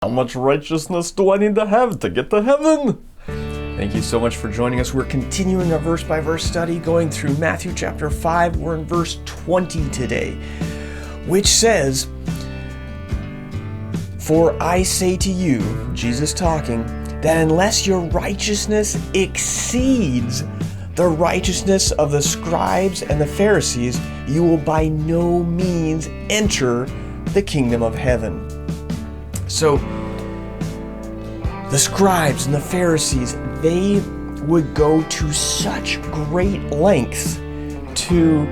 How much righteousness do I need to have to get to heaven? Thank you so much for joining us. We're continuing our verse-by-verse study going through Matthew chapter 5. We're in verse 20 today, which says, "For I say to you," Jesus talking, "that unless your righteousness exceeds the righteousness of the scribes and the Pharisees, you will by no means enter the kingdom of heaven." So, the scribes and the Pharisees, they would go to such great lengths to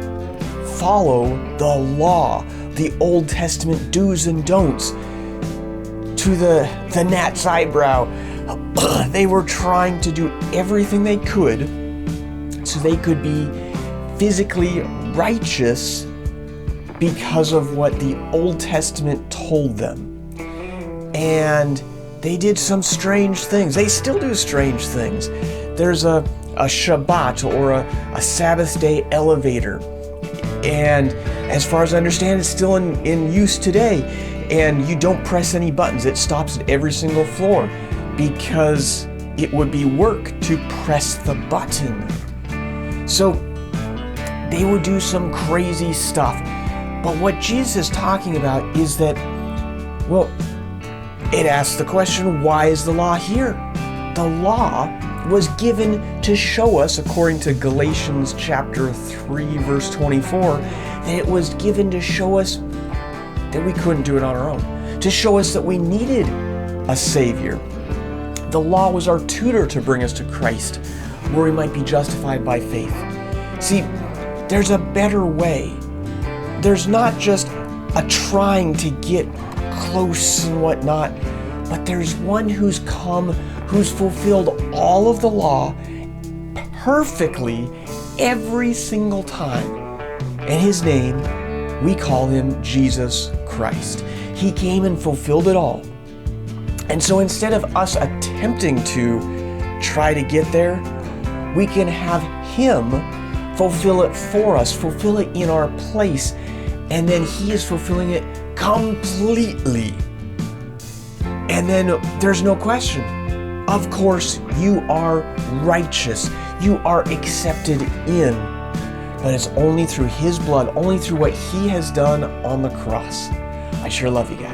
follow the law, the Old Testament do's and don'ts, to the gnat's eyebrow. They were trying to do everything they could so they could be physically righteous because of what the Old Testament told them. And they did some strange things. They still do strange things. There's a Shabbat or a Sabbath day elevator. And as far as I understand, it's still in use today. And you don't press any buttons. It stops at every single floor because it would be work to press the button. So they would do some crazy stuff. But what Jesus is talking about is that, well, it asks the question, why is the law here? The law was given to show us, according to Galatians chapter 3, verse 24, that it was given to show us that we couldn't do it on our own, to show us that we needed a Savior. The law was our tutor to bring us to Christ, where we might be justified by faith. See, there's a better way. There's not just a trying to get close and whatnot, but there's one who's come, who's fulfilled all of the law perfectly every single time. And his name, we call him Jesus Christ. He came and fulfilled it all. And so instead of us attempting to try to get there, we can have him fulfill it for us, fulfill it in our place, and then he is fulfilling it completely. And then there's no question. Of course, you are righteous. You are accepted in. But it's only through his blood, only through what he has done on the cross. I sure love you guys.